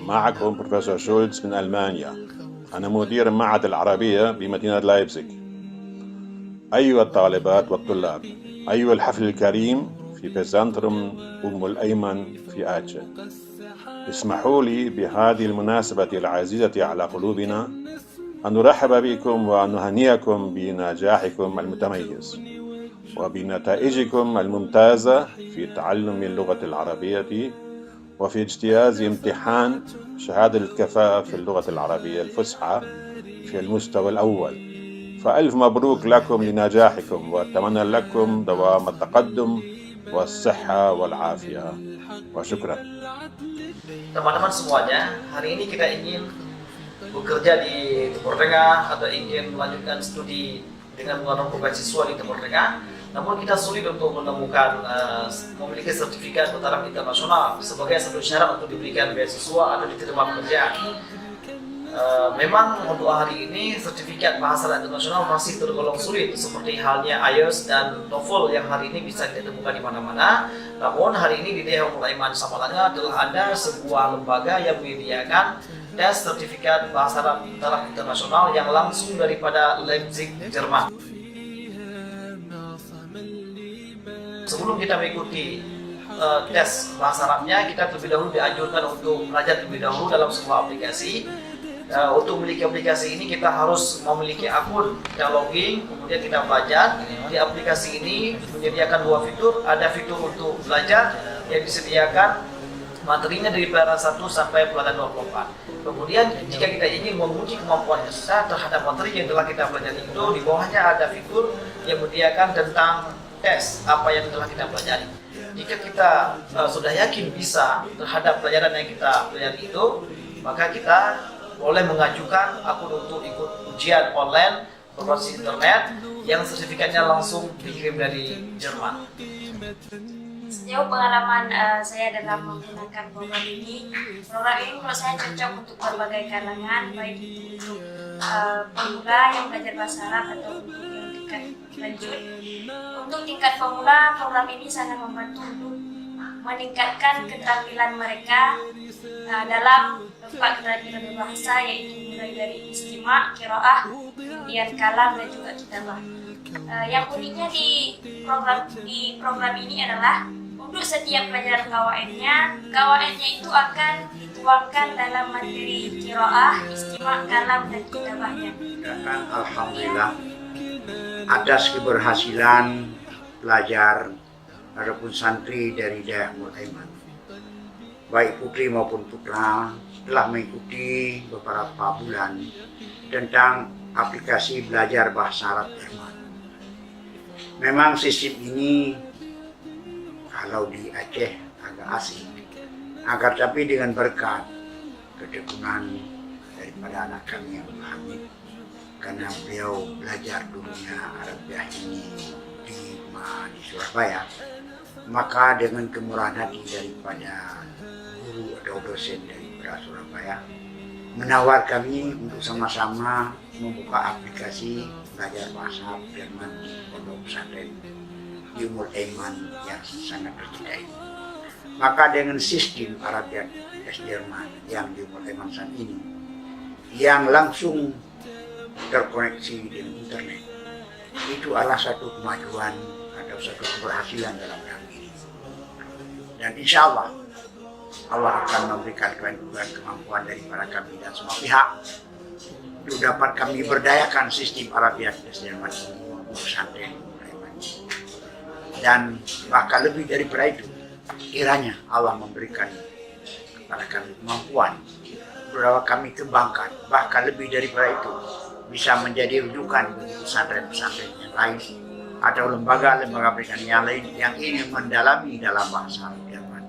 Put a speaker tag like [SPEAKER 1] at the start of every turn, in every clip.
[SPEAKER 1] معكم بروفيسور شولتز من ألمانيا. أنا مدير معهد العربية بمدينة لايبزيغ. أيها الطالبات والطلاب، أيها الحفل الكريم في بيزنتروم أم الأيمن في آتشا، اسمحوا لي بهذه المناسبة العزيزة على قلوبنا أن نرحب بكم وأن نهنئكم بنجاحكم المتميز وبنتائجكم الممتازة في تعلم اللغة العربية وفي اجتياز امتحان شهادة الكفاءة في اللغة العربية الفصحى في المستوى الأول. فألف مبروك لكم لنجاحكم وأتمنى لكم دوام التقدم والصحة والعافية وشكرا.
[SPEAKER 2] Teman-teman semuanya, hari ini kita ingin bekerja di Timur Tengah atau ingin melanjutkan studi dengan mengelompok beasiswa di Timur Tengah, namun kita sulit untuk menemukan memiliki sertifikat bertaraf internasional sebagai satu syarat untuk diberikan beasiswa atau diterima pekerjaan. Memang untuk hari ini sertifikat bahasa internasional masih tergolong sulit, seperti halnya IELTS dan TOEFL yang hari ini bisa ditemukan di mana-mana. Namun hari ini di DH Mulaiman Samalanga telah ada sebuah lembaga yang menyediakan tes sertifikat bahasa Arab taraf internasional yang langsung daripada Leipzig, Jerman. Sebelum kita mengikuti tes bahasa Arabnya, kita terlebih dahulu dianjurkan untuk belajar terlebih dahulu dalam sebuah aplikasi. Untuk memiliki aplikasi ini kita harus memiliki akun, kita login, kemudian kita belajar. Di aplikasi ini menyediakan dua fitur, ada fitur untuk belajar yang disediakan materinya dari pelajaran 1 sampai pelajaran 24. Kemudian jika kita ingin menguji kemampuan kita terhadap materi yang telah kita pelajari itu, di bawahnya ada fitur yang menyediakan tentang tes apa yang telah kita pelajari. Jika kita sudah yakin bisa terhadap pelajaran yang kita pelajari itu, maka kita boleh mengajukan akun untuk ikut ujian online berbasis internet yang sertifikatnya langsung dikirim dari Jerman.
[SPEAKER 3] Sejauh pengalaman saya dalam menggunakan program ini menurut saya cocok untuk berbagai kalangan, baik itu untuk pemula yang belajar bahasa Arab atau untuk yang tingkat lanjut. Untuk tingkat pemula, program ini sangat membantu untuk meningkatkan keterampilan mereka dalam 4 keterampilan berbahasa, yaitu mulai dari istimak, qiraah, kemudian kalam dan juga kitabah. Yang uniknya di program ini adalah untuk setiap pelajaran kawaidnya itu akan dituangkan dalam materi qiraah, istimak, kalam dan kitabahnya.
[SPEAKER 4] Dan alhamdulillah atas keberhasilan belajar adapun santri dari daerah Mulaiman, baik putri maupun putra, telah mengikuti beberapa bulan tentang aplikasi belajar bahasa Arab Jerman. Memang sistem ini kalau di Aceh agak asing, agar tapi dengan berkat ketekunan daripada anak kami yang Hamid, karena beliau belajar dulunya Arabiah ini di Surabaya, maka dengan kemurahan hati daripada guru atau dosen dari Surabaya menawar kami untuk sama-sama membuka aplikasi belajar bahasa Jerman di pondok pesantren di Mulaiman yang sangat tercinta ini. Maka dengan sistem Arabian tes Jerman yang di Mulaiman saat ini, yang langsung terkoneksi dengan internet, itu adalah satu kemajuan atau satu keberhasilan dalam kami. Dan insya Allah akan memberikan kemampuan daripada kami dan semua pihak untuk dapat kami berdayakan sistem Arabian tes Jerman ini untuk pesantren. Dan bahkan lebih daripada itu, kiranya Allah memberikan kepada kami kemampuan bahwa kami kembangkan, bahkan lebih daripada itu bisa menjadi rujukan bagi pesantren-pesantren yang lain atau lembaga-lembaga pendidikan yang lain yang ingin mendalami dalam bahasa Arab Jerman.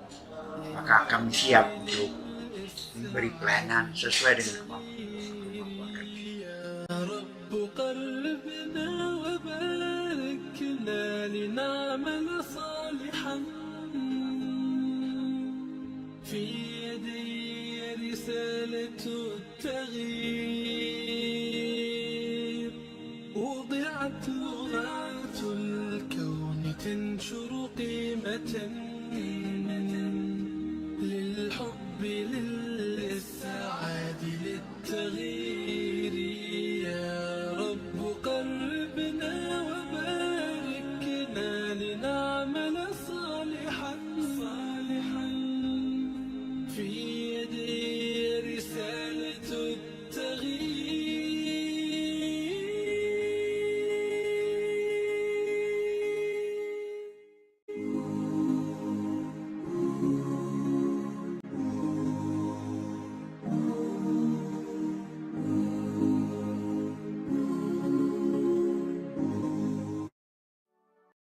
[SPEAKER 4] Maka kami siap untuk memberi pelayanan sesuai dengan kemampuan kami.
[SPEAKER 5] لنعمل صالحا في يدي رسالة التغيير وضعت لغات الكون تنشر قيمة